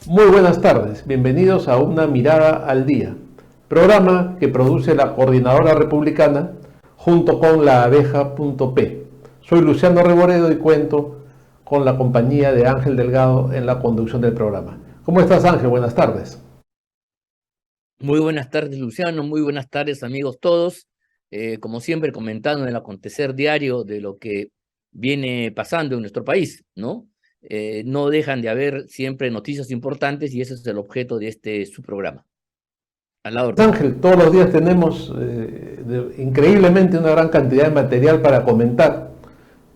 Muy buenas tardes, bienvenidos a Una Mirada al Día, programa que produce la Coordinadora Republicana junto con la abeja.p. Soy Luciano Reboredo y cuento con la compañía de Ángel Delgado en la conducción del programa. ¿Cómo estás, Ángel? Buenas tardes. Muy buenas tardes, Luciano. Muy buenas tardes, amigos todos. Como siempre, comentando en el acontecer diario de lo que viene pasando en nuestro país, ¿no? No dejan de haber siempre noticias importantes y ese es el objeto de su programa. A la orden. Ángel, todos los días tenemos increíblemente una gran cantidad de material para comentar,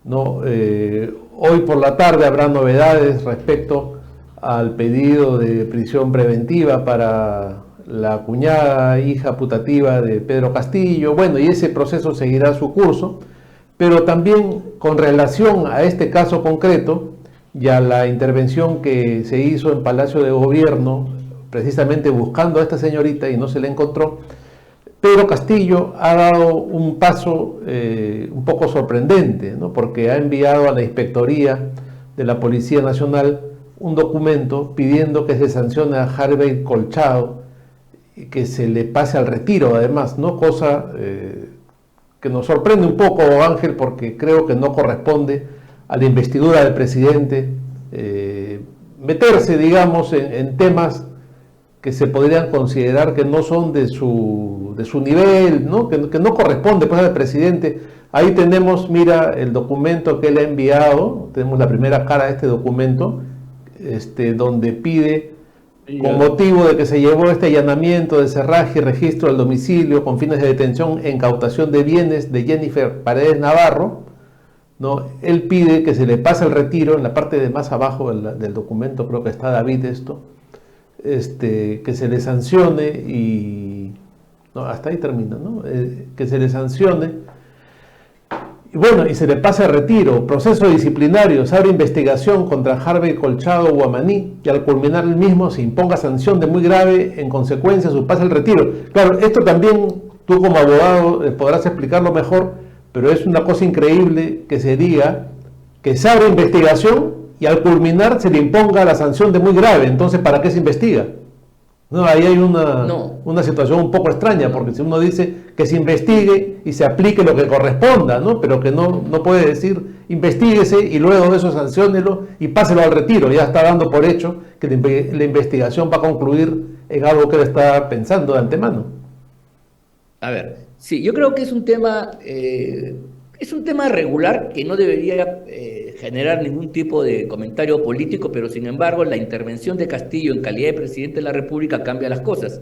¿no? Hoy por la tarde habrá novedades respecto al pedido de prisión preventiva para la cuñada, hija putativa de Pedro Castillo. Bueno, y ese proceso seguirá su curso, pero también con relación a este caso concreto y a la intervención que se hizo en Palacio de Gobierno, precisamente buscando a esta señorita y no se le encontró, Pedro Castillo ha dado un paso un poco sorprendente, ¿no? Porque ha enviado a la Inspectoría de la Policía Nacional un documento pidiendo que se sancione a Harvey Colchado y que se le pase al retiro, además, ¿no? Cosa que nos sorprende un poco, Ángel, porque creo que no corresponde a la investidura del presidente meterse, digamos, en temas que se podrían considerar que no son de su nivel, ¿no? Que no corresponde pues al presidente. Ahí tenemos, mira, el documento que él ha enviado, tenemos la primera cara de este documento, donde pide, con motivo de que se llevó este allanamiento de cerraje y registro del domicilio con fines de detención e incautación de bienes de Jennifer Paredes Navarro, ¿no? Él pide que se le pase el retiro, en la parte de más abajo del documento, creo que está David esto, que se le sancione y... No, hasta ahí termina, ¿no? Que se le sancione y bueno, y se le pasa a retiro, proceso disciplinario, se abre investigación contra Harvey Colchado Guamaní y al culminar el mismo se imponga sanción de muy grave, en consecuencia su pase al retiro. Claro, esto también tú como abogado podrás explicarlo mejor, pero es una cosa increíble que se diga que se abre investigación y al culminar se le imponga la sanción de muy grave. Entonces, ¿para qué se investiga? No, ahí hay No, una situación un poco extraña, porque si uno dice que se investigue y se aplique lo que corresponda, ¿no? Pero que no puede decir investiguese y luego de eso sanciónelo y páselo al retiro. Ya está dando por hecho que la investigación va a concluir en algo que él está pensando de antemano. a ver, sí, yo creo que es un tema regular que no debería generar ningún tipo de comentario político, pero sin embargo la intervención de Castillo en calidad de presidente de la República cambia las cosas.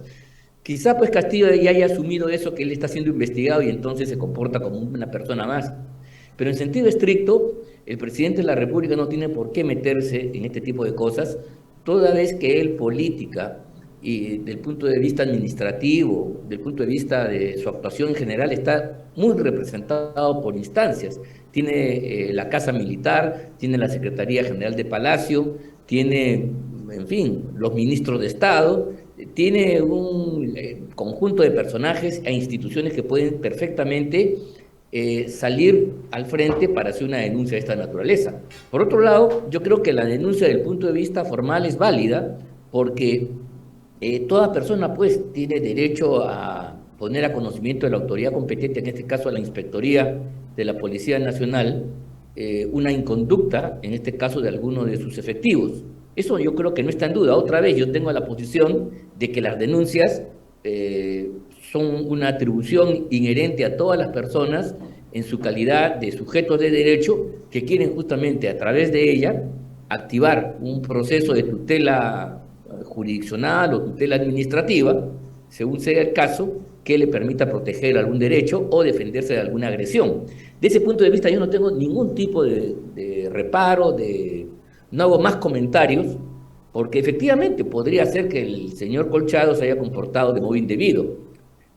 Quizá pues Castillo ya haya asumido eso, que él está siendo investigado y entonces se comporta como una persona más. Pero en sentido estricto, el presidente de la República no tiene por qué meterse en este tipo de cosas, toda vez que él política y del punto de vista administrativo, del punto de vista de su actuación en general, está muy representado por instancias. Tiene la Casa Militar, tiene la Secretaría General de Palacio, tiene, en fin, los ministros de Estado, tiene un conjunto de personajes e instituciones que pueden perfectamente salir al frente para hacer una denuncia de esta naturaleza. Por otro lado, yo creo que la denuncia desde el punto de vista formal es válida porque toda persona pues tiene derecho a poner a conocimiento de la autoridad competente, en este caso a la Inspectoría de la Policía Nacional, una inconducta, en este caso de alguno de sus efectivos. Eso yo creo que no está en duda. Otra vez, yo tengo la posición de que las denuncias son una atribución inherente a todas las personas en su calidad de sujetos de derecho que quieren justamente a través de ella activar un proceso de tutela jurisdiccional o tutela administrativa, según sea el caso, que le permita proteger algún derecho o defenderse de alguna agresión. De ese punto de vista yo no tengo ningún tipo de reparo, no hago más comentarios, porque efectivamente podría ser que el señor Colchado se haya comportado de modo indebido,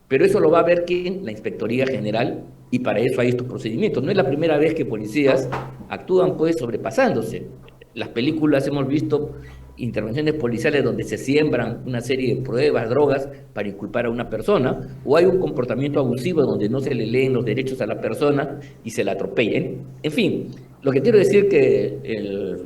pero eso lo va a ver quién, la Inspectoría General, y para eso hay estos procedimientos. No es la primera vez que policías actúan pues sobrepasándose. Las películas hemos visto intervenciones policiales donde se siembran una serie de pruebas, drogas, para inculpar a una persona, o hay un comportamiento abusivo donde no se le leen los derechos a la persona y se la atropellen. En fin, lo que quiero decir que el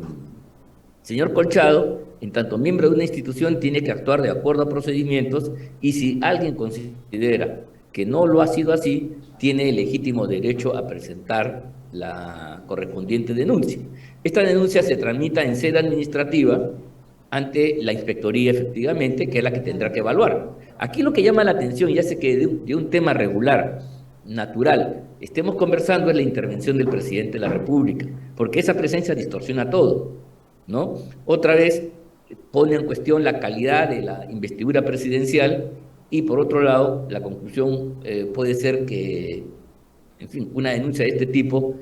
señor Colchado en tanto miembro de una institución, tiene que actuar de acuerdo a procedimientos y si alguien considera que no lo ha sido así, tiene el legítimo derecho a presentar la correspondiente denuncia. Esta denuncia se tramita en sede administrativa ante la inspectoría, efectivamente, que es la que tendrá que evaluar. Aquí lo que llama la atención, ya sé que de un tema regular, natural, estemos conversando es la intervención del presidente de la República, porque esa presencia distorsiona todo, ¿no? Otra vez pone en cuestión la calidad de la investidura presidencial y por otro lado, la conclusión puede ser que, en fin, una denuncia de este tipo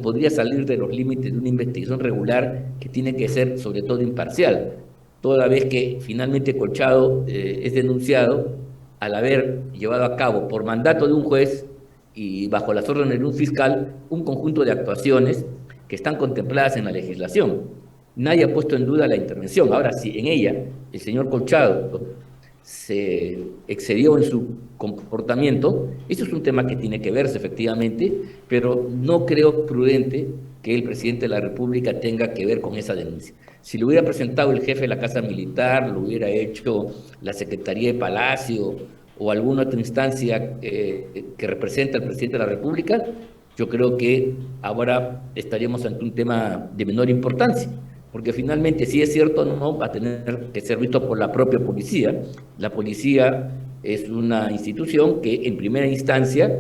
podría salir de los límites de una investigación regular que tiene que ser sobre todo imparcial, toda vez que finalmente Colchado es denunciado al haber llevado a cabo por mandato de un juez y bajo las órdenes de un fiscal un conjunto de actuaciones que están contempladas en la legislación. Nadie ha puesto en duda la intervención. Ahora, si en ella el señor Colchado se excedió en su comportamiento, eso es un tema que tiene que verse efectivamente, pero no creo prudente que el presidente de la República tenga que ver con esa denuncia. Si lo hubiera presentado el jefe de la Casa Militar, lo hubiera hecho la Secretaría de Palacio o alguna otra instancia que representa al presidente de la República, yo creo que ahora estaríamos ante un tema de menor importancia, porque finalmente, si es cierto, no va a tener que ser visto por la propia policía. La policía es una institución que en primera instancia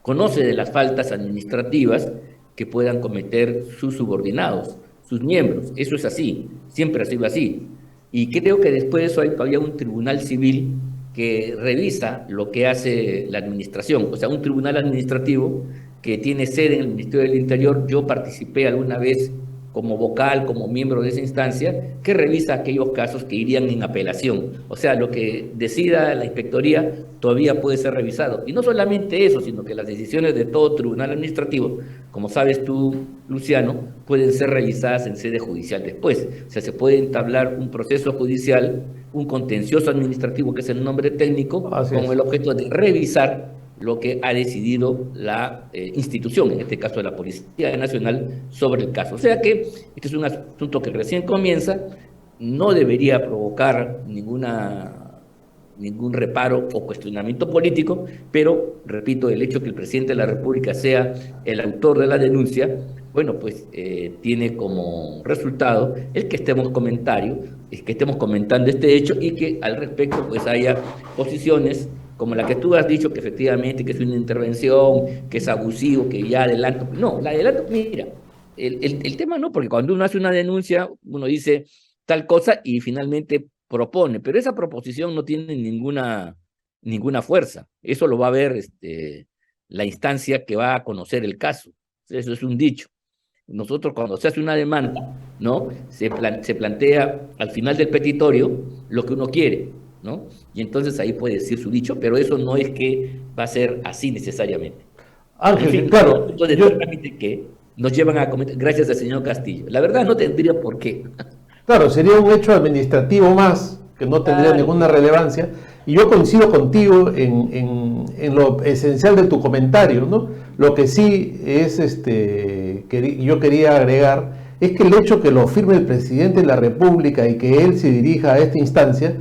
conoce de las faltas administrativas que puedan cometer sus subordinados, sus miembros. Eso es así, siempre ha sido así. Y creo que después de eso hay todavía un tribunal civil que revisa lo que hace la administración, o sea, un tribunal administrativo que tiene sede en el Ministerio del Interior. Yo participé alguna vez como vocal, como miembro de esa instancia, que revisa aquellos casos que irían en apelación. O sea, lo que decida la inspectoría todavía puede ser revisado. Y no solamente eso, sino que las decisiones de todo tribunal administrativo, como sabes tú, Luciano, pueden ser revisadas en sede judicial después. O sea, se puede entablar un proceso judicial, un contencioso administrativo, que es el nombre técnico, con el objeto de revisar lo que ha decidido la institución, en este caso la Policía Nacional, sobre el caso. O sea que este es un asunto que recién comienza, no debería provocar ningún reparo o cuestionamiento político, pero, repito, el hecho que el presidente de la República sea el autor de la denuncia, bueno, pues tiene como resultado el que estemos comentando este hecho y que al respecto pues haya posiciones como la que tú has dicho, que efectivamente que es una intervención, que es abusivo, que ya adelanto. No, la adelanto, mira, el tema no, porque cuando uno hace una denuncia, uno dice tal cosa y finalmente propone, pero esa proposición no tiene ninguna fuerza. Eso lo va a ver la instancia que va a conocer el caso. Eso es un dicho. Nosotros cuando se hace una demanda, ¿no? Se plantea al final del petitorio lo que uno quiere, ¿no? Y entonces ahí puede decir su dicho, pero eso no es que va a ser así necesariamente. Ángel, en fin, claro. De trámite que nos llevan a cometer, gracias al señor Castillo. La verdad no tendría por qué. Claro, sería un hecho administrativo más, que no tendría ninguna relevancia. Y yo coincido contigo en lo esencial de tu comentario, ¿no? Lo que sí es, que yo quería agregar, es que el hecho que lo firme el presidente de la República y que él se dirija a esta instancia,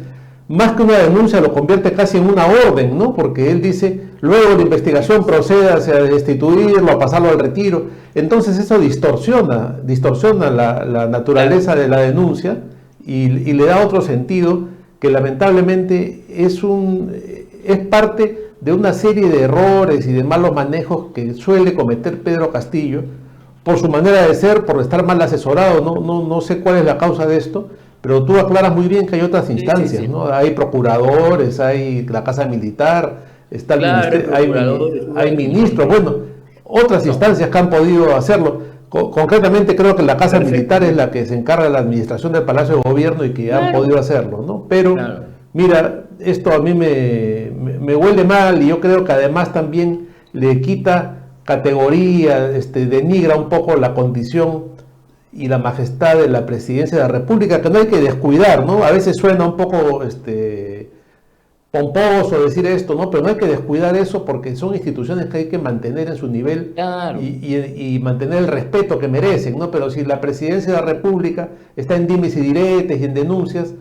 más que una denuncia lo convierte casi en una orden, ¿no? Porque él dice, luego de investigación procédase a destituirlo, a pasarlo al retiro. Entonces eso distorsiona la naturaleza de la denuncia y le da otro sentido que lamentablemente es parte de una serie de errores y de malos manejos que suele cometer Pedro Castillo por su manera de ser, por estar mal asesorado. No sé cuál es la causa de esto, pero tú aclaras muy bien que hay otras instancias, sí. ¿No? Hay procuradores, hay la Casa Militar, está el ministerio, hay ministros, bueno, otras instancias que han podido hacerlo. Concretamente creo que la Casa Militar es la que se encarga de la administración del Palacio de Gobierno y que han podido hacerlo, ¿no? Pero, mira, esto a mí me huele mal y yo creo que además también le quita categoría, denigra un poco la condición y la majestad de la presidencia de la República, que no hay que descuidar, ¿no? A veces suena un poco pomposo decir esto, ¿no? Pero no hay que descuidar eso porque son instituciones que hay que mantener en su nivel Claro. y mantener el respeto que merecen, ¿no? Pero si la presidencia de la República está en dimes y diretes y en denuncias,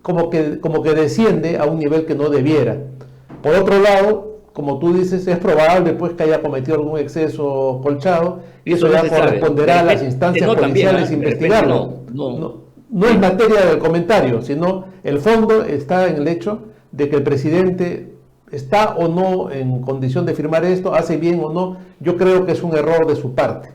como que desciende a un nivel que no debiera. Por otro lado, como tú dices, es probable pues que haya cometido algún exceso colchado y eso Eso no ya se sabe. corresponderá a las instancias No también, policiales ¿ah? De repente investigarlo. no, no. No es Sí. materia del comentario, sino el fondo está en el hecho de que el presidente está o no en condición de firmar esto, hace bien o no. Yo creo que es un error de su parte.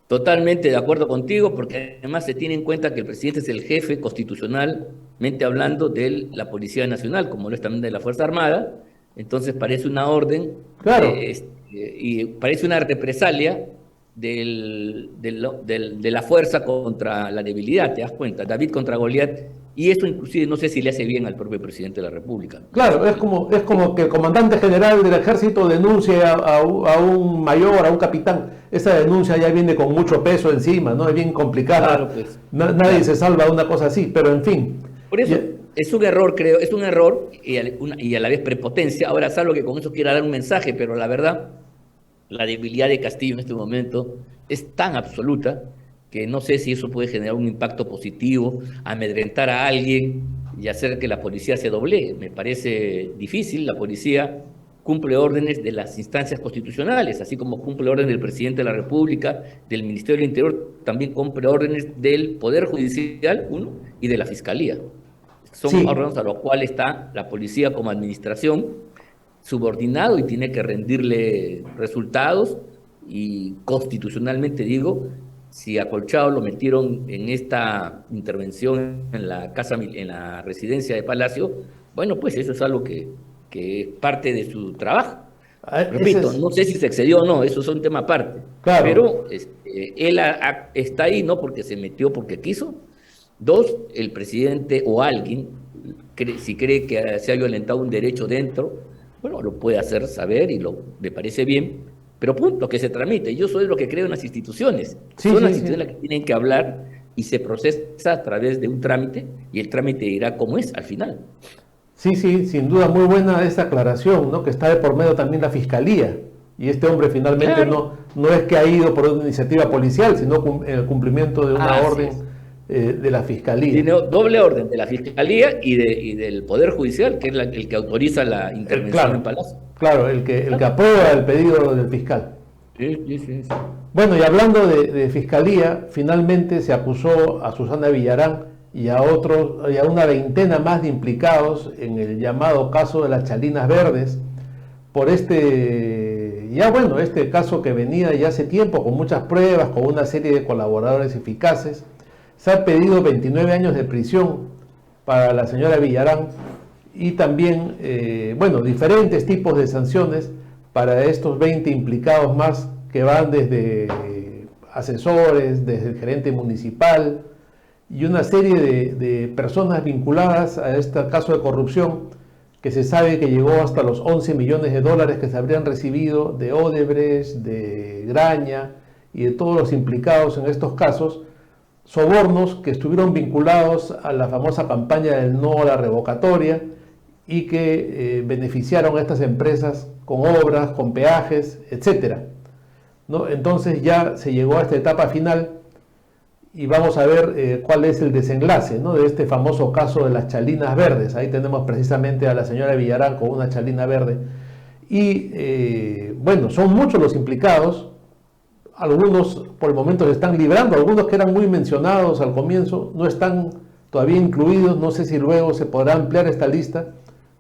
Totalmente de acuerdo contigo, porque además se tiene en cuenta que el presidente es el jefe constitucionalmente hablando de la Policía Nacional, como lo es también de la Fuerza Armada. Entonces parece una orden Claro, y parece una represalia de la fuerza contra la debilidad, ¿te das cuenta? David contra Goliat, y eso inclusive no sé si le hace bien al propio presidente de la República. claro, es como que el comandante general del ejército denuncie a un mayor, a un capitán. Esa denuncia ya viene con mucho peso encima, ¿no? Es bien complicada. Claro, pues, Nadie claro. se salva de una cosa así, pero en fin. Por Ya- eso es un error, creo, es un error y a la vez prepotencia. Ahora, salvo que con eso quiera dar un mensaje, pero la verdad, la debilidad de Castillo en este momento es tan absoluta que no sé si eso puede generar un impacto positivo, amedrentar a alguien y hacer que la policía se doblegue. Me parece difícil. La policía cumple órdenes de las instancias constitucionales, así como cumple órdenes del presidente de la República, del Ministerio del Interior, también cumple órdenes del Poder Judicial, uno, y de la Fiscalía. Son sí, órganos a los cuales está la policía como administración subordinado y tiene que rendirle resultados y constitucionalmente digo, si a Colchado lo metieron en esta intervención en la casa, en la residencia de Palacio, bueno, pues eso es algo que es parte de su trabajo. ese Repito, es, no sé si se excedió o no, eso es un tema aparte, claro, pero él está ahí no porque se metió porque quiso. Dos, el presidente o alguien, si cree que se ha violentado un derecho dentro, bueno, lo puede hacer saber y le parece bien, pero punto, que se tramite. Yo soy lo que creo en las instituciones. sí, Son las sí, sí. instituciones las que tienen que hablar y se procesa a través de un trámite y el trámite dirá cómo es al final. Sí, sí, sin duda muy buena esta aclaración, ¿no? Que está de por medio también la fiscalía. Y este hombre finalmente Claro, no es que ha ido por una iniciativa policial, sino en el cumplimiento de una así orden es. de la fiscalía. Tiene doble orden de la Fiscalía y del Poder Judicial, que es el que autoriza la intervención en Claro, Palacio. claro, el que Claro. aprueba el pedido del fiscal. Sí, sí, sí, sí. Bueno, y hablando de fiscalía, finalmente se acusó a Susana Villarán y a otros, y a una veintena más de implicados en el llamado caso de las Chalinas Verdes, por este caso que venía ya hace tiempo, con muchas pruebas, con una serie de colaboradores eficaces. Se han pedido 29 años de prisión para la señora Villarán y también, diferentes tipos de sanciones para estos 20 implicados más que van desde asesores, desde el gerente municipal y una serie de personas vinculadas a este caso de corrupción que se sabe que llegó hasta los 11 millones de dólares que se habrían recibido de Odebrecht, de Graña y de todos los implicados en estos casos, sobornos que estuvieron vinculados a la famosa campaña del no a la revocatoria y que beneficiaron a estas empresas con obras, con peajes, etcétera, ¿no? Entonces ya se llegó a esta etapa final y vamos a ver cuál es el desenlace, ¿no? De este famoso caso de las chalinas verdes. Ahí tenemos precisamente a la señora Villarán con una chalina verde. Y son muchos los implicados. Algunos por el momento se están librando, algunos que eran muy mencionados al comienzo no están todavía incluidos. No sé si luego se podrá ampliar esta lista.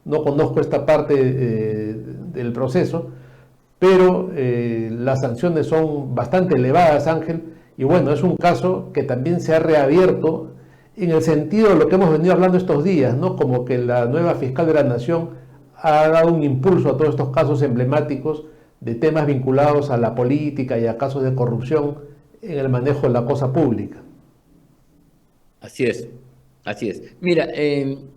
No conozco esta parte del proceso, pero las sanciones son bastante elevadas, Ángel, y bueno, es un caso que también se ha reabierto en el sentido de lo que hemos venido hablando estos días, ¿no? Como que la nueva fiscal de la Nación ha dado un impulso a todos estos casos emblemáticos de temas vinculados a la política y a casos de corrupción en el manejo de la cosa pública. Así es, así es. Mira,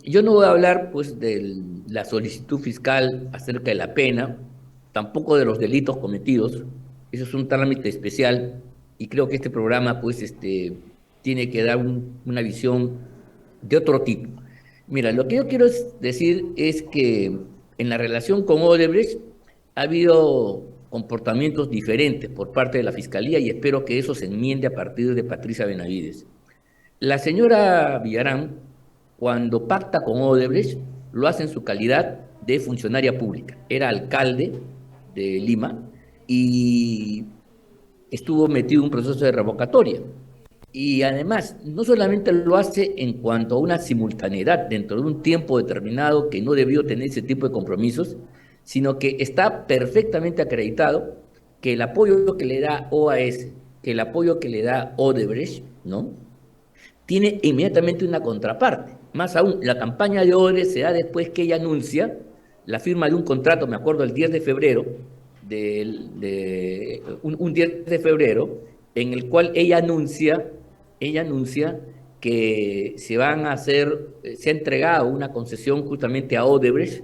yo no voy a hablar pues de la solicitud fiscal acerca de la pena, tampoco de los delitos cometidos. Eso es un trámite especial y creo que este programa pues tiene que dar una visión de otro tipo. Mira, lo que yo quiero decir es que en la relación con Odebrecht ha habido comportamientos diferentes por parte de la Fiscalía y espero que eso se enmiende a partir de Patricia Benavides. La señora Villarán, cuando pacta con Odebrecht, lo hace en su calidad de funcionaria pública. Era alcalde de Lima y estuvo metido en un proceso de revocatoria. Y además, no solamente lo hace en cuanto a una simultaneidad dentro de un tiempo determinado que no debió tener ese tipo de compromisos, sino que está perfectamente acreditado que el apoyo que le da OAS, que el apoyo que le da Odebrecht, ¿no? Tiene inmediatamente una contraparte. Más aún, la campaña de Odebrecht se da después que ella anuncia la firma de un contrato, me acuerdo, el 10 de febrero, un 10 de febrero, en el cual ella anuncia que se van a hacer, se ha entregado una concesión justamente a Odebrecht,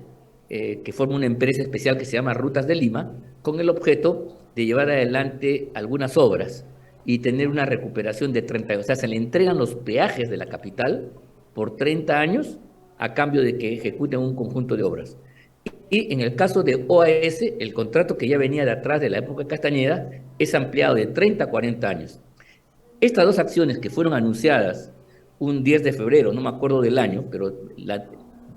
que forma una empresa especial que se llama Rutas de Lima, con el objeto de llevar adelante algunas obras y tener una recuperación de 30 años. O sea, se le entregan los peajes de la capital por 30 años a cambio de que ejecuten un conjunto de obras. Y en el caso de OAS, el contrato que ya venía de atrás de la época de Castañeda es ampliado de 30 a 40 años. Estas dos acciones que fueron anunciadas un 10 de febrero, no me acuerdo del año, pero la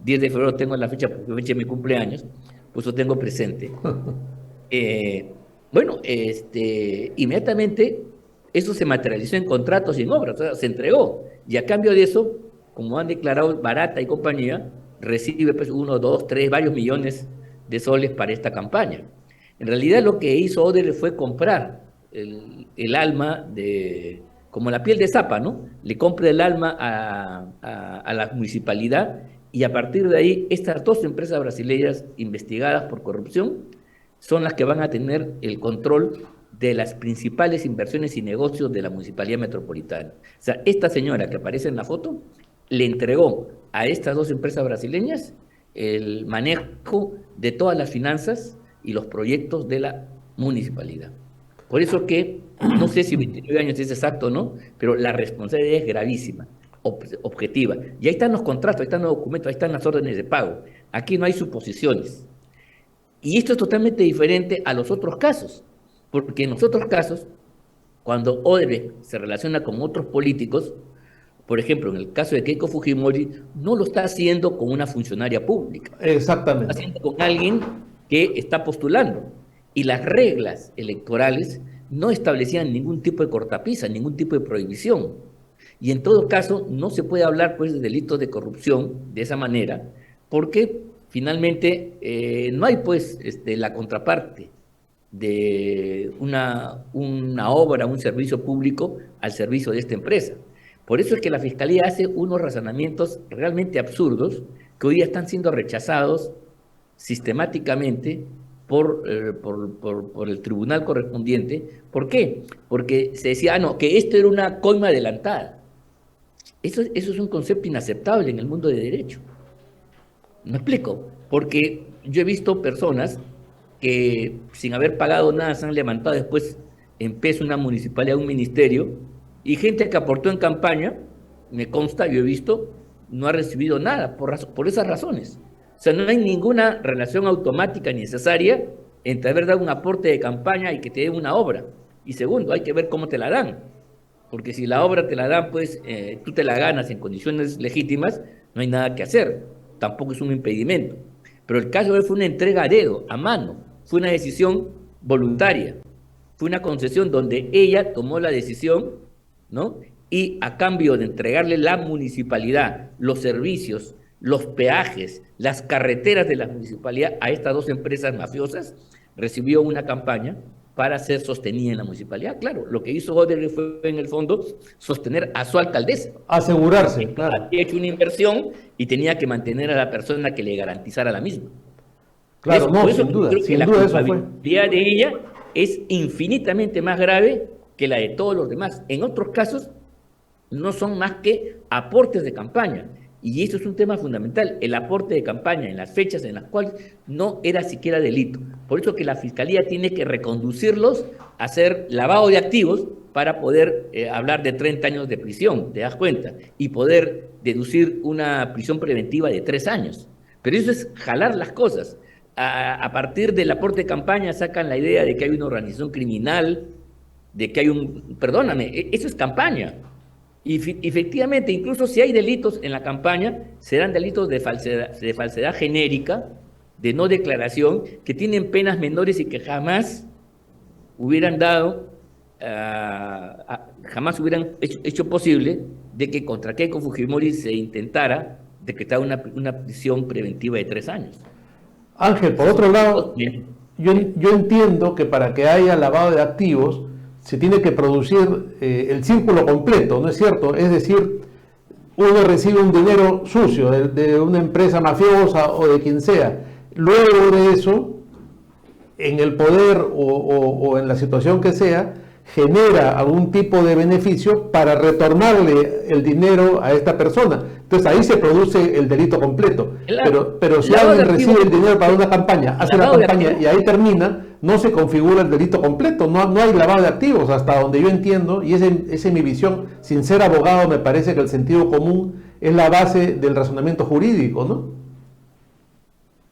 10 de febrero tengo la fecha porque fecha de mi cumpleaños, pues lo tengo presente. Bueno, inmediatamente eso se materializó en contratos y en obras, o sea, se entregó. Y a cambio de eso, como han declarado Barata y compañía, recibe pues 1, 2, 3, varios millones de soles para esta campaña. En realidad lo que hizo Odebrecht fue comprar el alma de, como la piel de zapa, ¿no? Le compra el alma a la municipalidad y a partir de ahí estas dos empresas brasileñas investigadas por corrupción son las que van a tener el control de las principales inversiones y negocios de la Municipalidad Metropolitana. O sea, esta señora que aparece en la foto le entregó a estas dos empresas brasileñas el manejo de todas las finanzas y los proyectos de la municipalidad. Por eso que, no sé si 29 años es exacto o no, pero la responsabilidad es gravísima, objetiva. Y ahí están los contratos, ahí están los documentos, ahí están las órdenes de pago. Aquí no hay suposiciones. Y esto es totalmente diferente a los otros casos, porque en los otros casos, cuando Odebrecht se relaciona con otros políticos, por ejemplo, en el caso de Keiko Fujimori, no lo está haciendo con una funcionaria pública. Exactamente. Lo está haciendo con alguien que está postulando. Y las reglas electorales no establecían ningún tipo de cortapisa, ningún tipo de prohibición. Y en todo caso, no se puede hablar pues, de delitos de corrupción de esa manera, porque finalmente no hay pues la contraparte de una obra, un servicio público al servicio de esta empresa. Por eso es que la Fiscalía hace unos razonamientos realmente absurdos que hoy día están siendo rechazados sistemáticamente por el tribunal correspondiente. ¿Por qué? Porque se decía, no, que esto era una coima adelantada. Eso es un concepto inaceptable en el mundo de derecho. ¿Me explico? Porque yo he visto personas que sin haber pagado nada se han levantado después en peso una municipalidad, un ministerio, y gente que aportó en campaña, me consta, yo he visto, no ha recibido nada por esas razones. O sea, no hay ninguna relación automática ni necesaria entre haber dado un aporte de campaña y que te den una obra. Y segundo, hay que ver cómo te la dan. Porque si la obra te la dan, pues tú te la ganas en condiciones legítimas, no hay nada que hacer. Tampoco es un impedimento. Pero el caso de él fue una entrega a dedo, a mano. Fue una decisión voluntaria. Fue una concesión donde ella tomó la decisión, ¿no? Y a cambio de entregarle la municipalidad, los servicios, los peajes, las carreteras de la municipalidad a estas dos empresas mafiosas, recibió una campaña para ser sostenida en la municipalidad. Claro, lo que hizo Odebrecht fue, en el fondo, sostener a su alcaldesa. Asegurarse, claro. Había hecho una inversión y tenía que mantener a la persona que le garantizara la misma. Claro, eso, no, por eso sin duda, creo que sin la duda eso fue. culpabilidad de ella es infinitamente más grave que la de todos los demás. En otros casos, no son más que aportes de campaña. Y eso es un tema fundamental, el aporte de campaña en las fechas en las cuales no era siquiera delito. Por eso que la Fiscalía tiene que reconducirlos a hacer lavado de activos para poder hablar de 30 años de prisión, ¿te das cuenta? Y poder deducir una prisión preventiva de 3 años. Pero eso es jalar las cosas. A partir del aporte de campaña sacan la idea de que hay una organización criminal, de que hay un... Perdóname, eso es campaña. Y efectivamente, incluso si hay delitos en la campaña, serán delitos de falsedad genérica, de no declaración, que tienen penas menores y que jamás hubieran dado, jamás hubieran hecho posible de que contra Keiko Fujimori se intentara decretar una prisión preventiva de 3 años. Ángel, por otro lado, yo entiendo que para que haya lavado de activos se tiene que producir el círculo completo, ¿no es cierto? Es decir, uno recibe un dinero sucio de una empresa mafiosa o de quien sea. Luego de eso, en el poder o en la situación que sea, genera algún tipo de beneficio para retornarle el dinero a esta persona. Entonces ahí se produce el delito completo. Pero si alguien recibe el dinero para una campaña, hace la campaña y ahí termina, no se configura el delito completo, no hay lavado de activos hasta donde yo entiendo, y esa es mi visión. Sin ser abogado, me parece que el sentido común es la base del razonamiento jurídico, ¿no?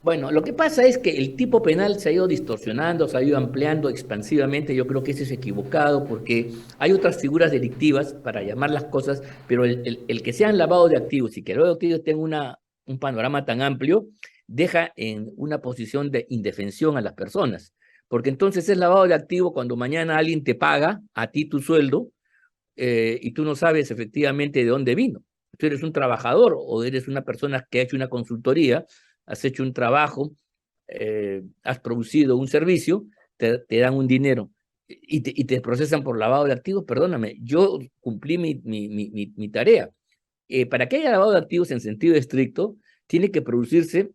Bueno, lo que pasa es que el tipo penal se ha ido distorsionando, se ha ido ampliando expansivamente. Yo creo que eso es equivocado porque hay otras figuras delictivas para llamar las cosas, pero el que sean lavado de activos y que el lavado de activos tenga un panorama tan amplio, deja en una posición de indefensión a las personas. Porque entonces es lavado de activos cuando mañana alguien te paga a ti tu sueldo y tú no sabes efectivamente de dónde vino. Tú eres un trabajador o eres una persona que ha hecho una consultoría, has hecho un trabajo, has producido un servicio, te dan un dinero y te procesan por lavado de activos. Perdóname, yo cumplí mi tarea. Para que haya lavado de activos en sentido estricto, tiene que producirse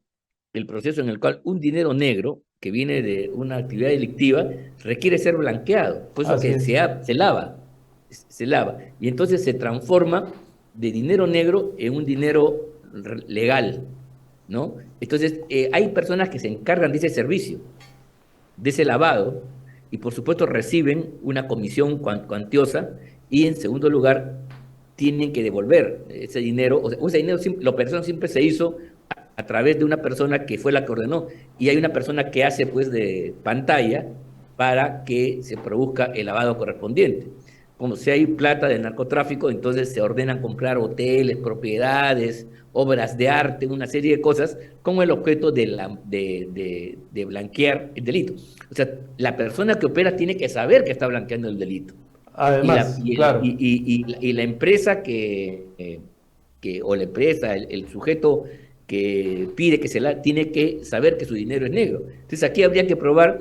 el proceso en el cual un dinero negro que viene de una actividad delictiva requiere ser blanqueado. Por eso que se lava, y entonces se transforma de dinero negro en un dinero legal, ¿no? Entonces, hay personas que se encargan de ese servicio, de ese lavado, y por supuesto reciben una comisión cuantiosa, y en segundo lugar, tienen que devolver ese dinero. O sea, ese dinero, la operación siempre se hizo a través de una persona que fue la que ordenó, y hay una persona que hace pues de pantalla para que se produzca el lavado correspondiente. Como si hay plata de narcotráfico, entonces se ordenan comprar hoteles, propiedades, obras de arte, una serie de cosas, con el objeto de blanquear el delito. O sea, la persona que opera tiene que saber que está blanqueando el delito. Además, claro. Y la empresa o la empresa, el sujeto que pide tiene que saber que su dinero es negro. Entonces aquí habría que probar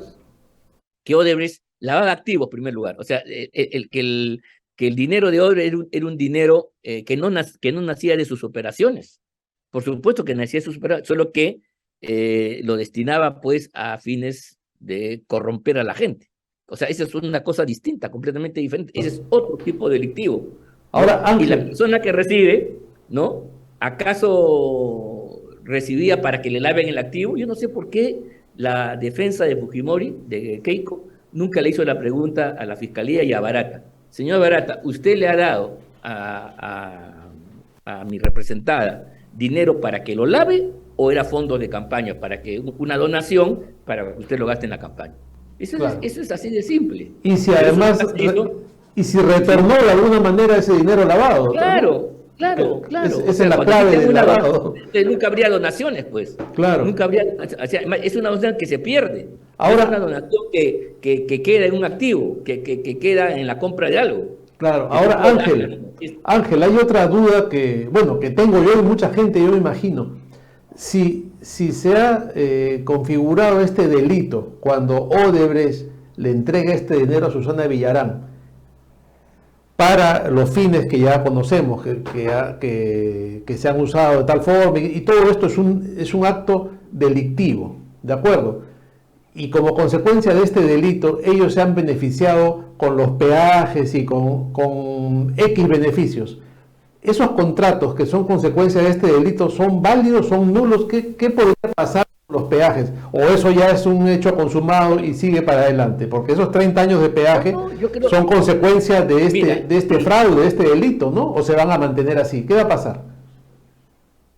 que Odebrecht lavaba activos en primer lugar. O sea, que el dinero de Odebrecht era un dinero que no nacía de sus operaciones. Por supuesto que nacía de sus operaciones, solo que lo destinaba pues a fines de corromper a la gente. O sea, esa es una cosa distinta, completamente diferente. Ese es otro tipo delictivo. Ahora, Ángel. Y la persona que recibe, ¿no? ¿Acaso recibía para que le laven el activo? Yo no sé por qué la defensa de Fujimori, de Keiko, nunca le hizo la pregunta a la Fiscalía y a Barata. Señor Barata, ¿usted le ha dado a mi representada dinero para que lo lave o era fondos de campaña, para que una donación para que usted lo gaste en la campaña? Eso es así de simple. Y si además, y si retornó de alguna manera ese dinero lavado. Claro. Esa es la clave del lavado. Nunca habría donaciones, pues. Claro. Nunca habría, o sea, es una donación que se pierde. Ahora, es una donación que queda en un activo, que queda en la compra de algo. Claro. Ahora, Ángel, hay otra duda que tengo yo y mucha gente, yo me imagino. Si se ha configurado este delito cuando Odebrecht le entrega este dinero a Susana Villarán para los fines que ya conocemos, que se han usado de tal forma, y todo esto es un acto delictivo, ¿de acuerdo? Y como consecuencia de este delito, ellos se han beneficiado con los peajes y con X beneficios. ¿esos contratos que son consecuencia de este delito son válidos, son nulos? ¿Qué podría pasar con los peajes? ¿O eso ya es un hecho consumado y sigue para adelante? Porque esos 30 años de peaje son consecuencia de este fraude, de este delito, ¿no? ¿O se van a mantener así? ¿Qué va a pasar?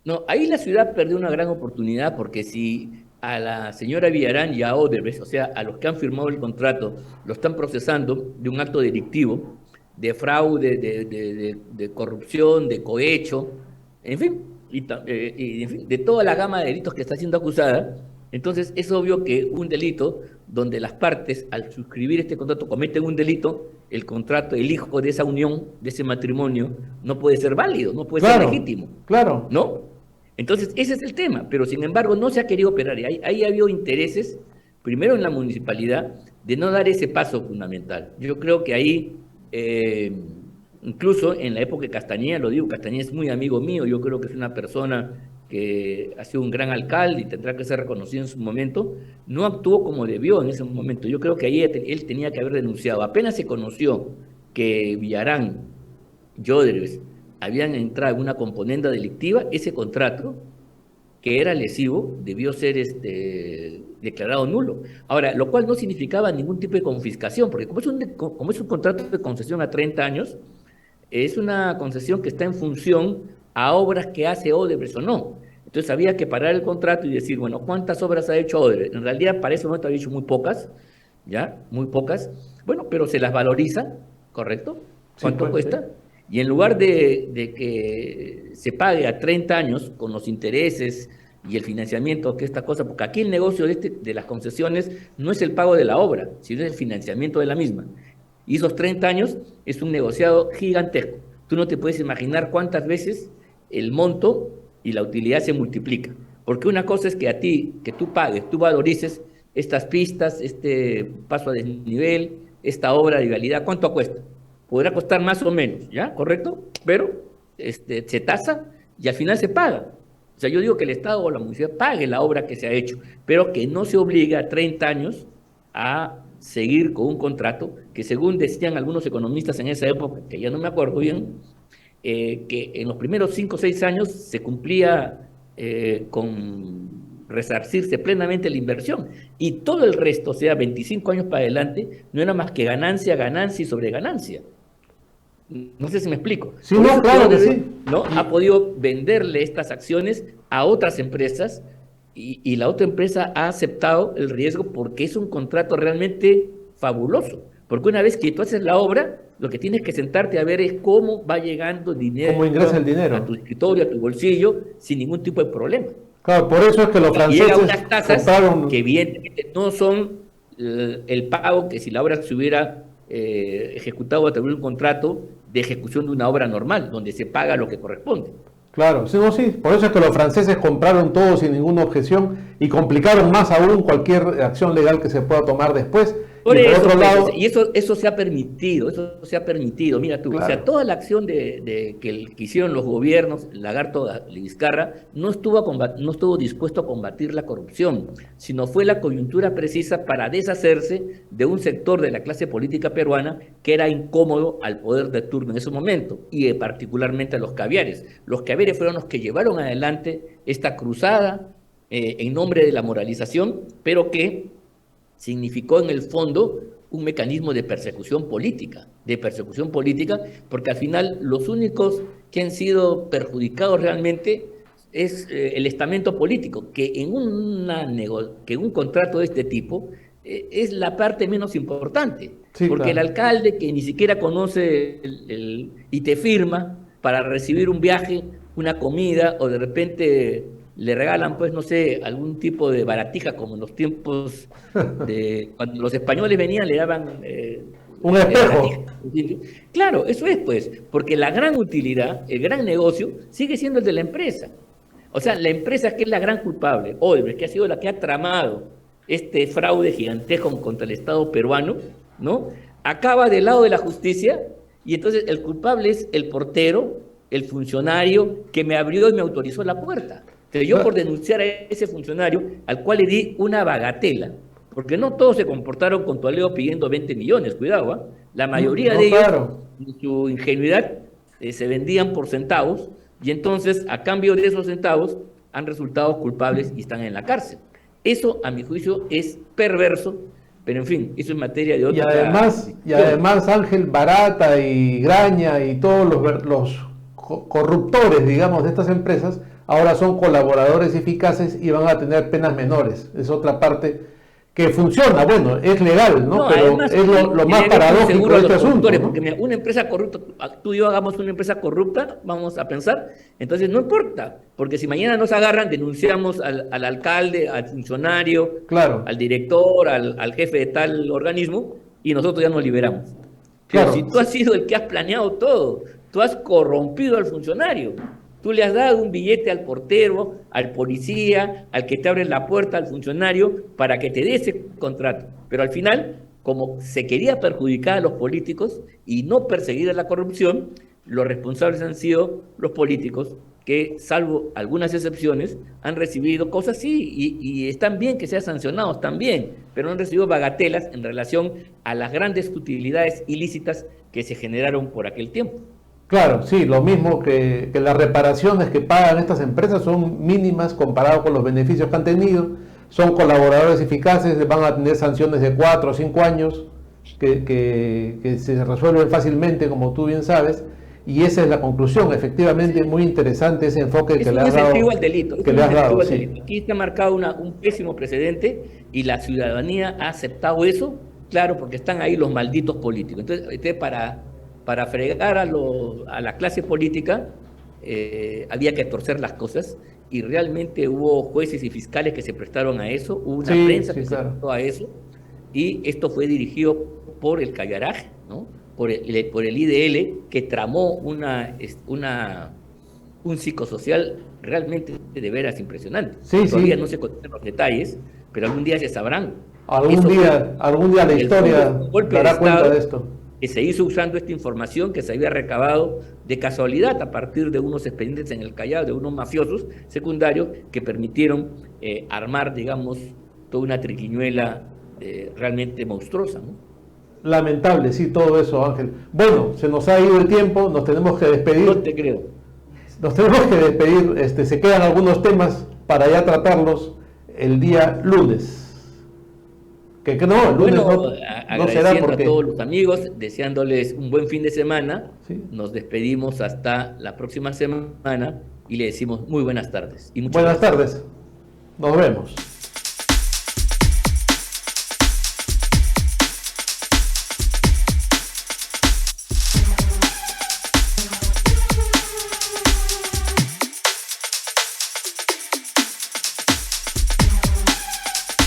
No, ahí la ciudad perdió una gran oportunidad porque si a la señora Villarán y a Odebrecht, o sea, a los que han firmado el contrato, lo están procesando de un acto delictivo, de fraude, de corrupción, de cohecho, en fin, en fin, de toda la gama de delitos que está siendo acusada, entonces es obvio que un delito donde las partes al suscribir este contrato cometen un delito, el contrato, el hijo de esa unión, de ese matrimonio, no puede ser válido, no puede ser legítimo. Claro. ¿No? Entonces, ese es el tema, pero sin embargo no se ha querido operar. Ahí ha habido intereses, primero en la municipalidad, de no dar ese paso fundamental. Yo creo que ahí, incluso en la época de Castañeda, lo digo, Castañeda es muy amigo mío, yo creo que es una persona que ha sido un gran alcalde y tendrá que ser reconocido en su momento, no actuó como debió en ese momento. Yo creo que ahí él tenía que haber denunciado. Apenas se conoció que Villarán, Yodres, habían entrado en una componenda delictiva, ese contrato, que era lesivo, debió ser declarado nulo. Ahora, lo cual no significaba ningún tipo de confiscación, porque como es un contrato de concesión a 30 años, es una concesión que está en función a obras que hace Odebrecht o no. Entonces había que parar el contrato y decir, bueno, ¿cuántas obras ha hecho Odebrecht? En realidad, para eso no te había dicho muy pocas, ¿ya? Muy pocas. Bueno, pero se las valoriza, ¿correcto? ¿Cuánto cuesta? Sí. Y en lugar de que se pague a 30 años con los intereses y el financiamiento, que esta cosa, porque aquí el negocio de las concesiones no es el pago de la obra, sino el financiamiento de la misma. Y esos 30 años es un negociado gigantesco. Tú no te puedes imaginar cuántas veces el monto y la utilidad se multiplica. Porque una cosa es que a ti, que tú pagues, tú valorices estas pistas, este paso a desnivel, esta obra de vialidad, ¿cuánto cuesta? Podrá costar más o menos, ¿ya? ¿Correcto? Pero se tasa y al final se paga. O sea, yo digo que el Estado o la municipalidad pague la obra que se ha hecho, pero que no se obliga a 30 años a seguir con un contrato que, según decían algunos economistas en esa época, que ya no me acuerdo bien, que en los primeros 5 o 6 años se cumplía con resarcirse plenamente la inversión, y todo el resto, o sea, 25 años para adelante, no era más que ganancia, ganancia y sobre ganancia. No sé si me explico. Sí, no, claro que sí. ¿No? Ha podido venderle estas acciones a otras empresas y la otra empresa ha aceptado el riesgo porque es un contrato realmente fabuloso. Porque una vez que tú haces la obra, lo que tienes que sentarte a ver es cómo va llegando dinero, cómo ingresa el dinero a tu escritorio, a tu bolsillo, sin ningún tipo de problema. Claro, por eso es que los franceses llega unas tasas compraron... que evidentemente no son el pago que si la obra se hubiera ejecutado a través de un contrato de ejecución de una obra normal, donde se paga lo que corresponde. Claro, sí, no, sí, por eso es que los franceses compraron todo sin ninguna objeción y complicaron más aún cualquier acción legal que se pueda tomar después. Por otro lado... Y eso se ha permitido, mira tú, claro. O sea, toda la acción que hicieron los gobiernos, Lagarto y Vizcarra, no estuvo dispuesto a combatir la corrupción, sino fue la coyuntura precisa para deshacerse de un sector de la clase política peruana que era incómodo al poder de turno en ese momento, y particularmente a los caviares. Los caviares fueron los que llevaron adelante esta cruzada en nombre de la moralización, pero que significó en el fondo un mecanismo de persecución política, porque al final los únicos que han sido perjudicados realmente es el estamento político, que en un contrato de este tipo es la parte menos importante, sí, porque claro. El alcalde que ni siquiera conoce y te firma para recibir un viaje, una comida, o de repente le regalan, pues, no sé, algún tipo de baratija, como en los tiempos de cuando los españoles venían, le daban un espejo. Claro, eso es, pues, porque la gran utilidad, el gran negocio, sigue siendo el de la empresa. O sea, la empresa que es la gran culpable, Odebrecht, que ha sido la que ha tramado este fraude gigantesco contra el Estado peruano, ¿no? Acaba del lado de la justicia, y entonces el culpable es el portero, el funcionario que me abrió y me autorizó la puerta. Yo, por denunciar a ese funcionario, al cual le di una bagatela, porque no todos se comportaron con Toledo pidiendo 20 millones, cuidado, ¿eh? La mayoría de ellos, claro, en su ingenuidad, se vendían por centavos y entonces a cambio de esos centavos han resultado culpables y están en la cárcel. Eso, a mi juicio, es perverso, pero en fin, eso es materia de otra... Y además Ángel, Barata y Graña y todos los corruptores, digamos, de estas empresas, ahora son colaboradores eficaces y van a tener penas menores. Es otra parte que funciona, bueno, es legal, ¿no? Pero además, es lo más paradójico de este asunto, ¿no? Porque mira, una empresa corrupta, tú y yo hagamos una empresa corrupta, vamos a pensar, entonces no importa, porque si mañana nos agarran, denunciamos al alcalde, al funcionario, claro, al director, al jefe de tal organismo, y nosotros ya nos liberamos. Pero claro, si tú has sido el que has planeado todo, tú has corrompido al funcionario, tú le has dado un billete al portero, al policía, al que te abre la puerta, al funcionario, para que te dé ese contrato. Pero al final, como se quería perjudicar a los políticos y no perseguir a la corrupción, los responsables han sido los políticos que, salvo algunas excepciones, han recibido cosas, sí, y están bien que sean sancionados también, pero han recibido bagatelas en relación a las grandes utilidades ilícitas que se generaron por aquel tiempo. Claro, sí, lo mismo que las reparaciones que pagan estas empresas son mínimas comparado con los beneficios que han tenido, son colaboradores eficaces, van a tener sanciones de 4 o 5 años que se resuelven fácilmente, como tú bien sabes, y esa es la conclusión. Efectivamente, muy interesante ese enfoque que le has dado. Al delito. Que le has dado, sí. Delito. Aquí está marcado un pésimo precedente y la ciudadanía ha aceptado eso, claro, porque están ahí los malditos políticos. Entonces para fregar a la clase política había que torcer las cosas y realmente hubo jueces y fiscales que se prestaron a eso, hubo una prensa que se prestó a eso y esto fue dirigido por el Callaraje, ¿no? por el IDL, que tramó un psicosocial realmente de veras impresionante. Todavía no se conocen los detalles, pero algún día se sabrán. Algún día la historia dará cuenta de esto. Que se hizo usando esta información que se había recabado de casualidad a partir de unos expedientes en el Callao, de unos mafiosos secundarios que permitieron armar, digamos, toda una triquiñuela realmente monstruosa, ¿no? Lamentable, sí, todo eso, Ángel. Bueno, se nos ha ido el tiempo, nos tenemos que despedir. No te creo. Nos tenemos que despedir, se quedan algunos temas para ya tratarlos el día lunes. Que no, el lunes no será porque... a todos los amigos, deseándoles un buen fin de semana. ¿Sí? Nos despedimos hasta la próxima semana y le decimos muy buenas tardes. Y buenas tardes. Nos vemos.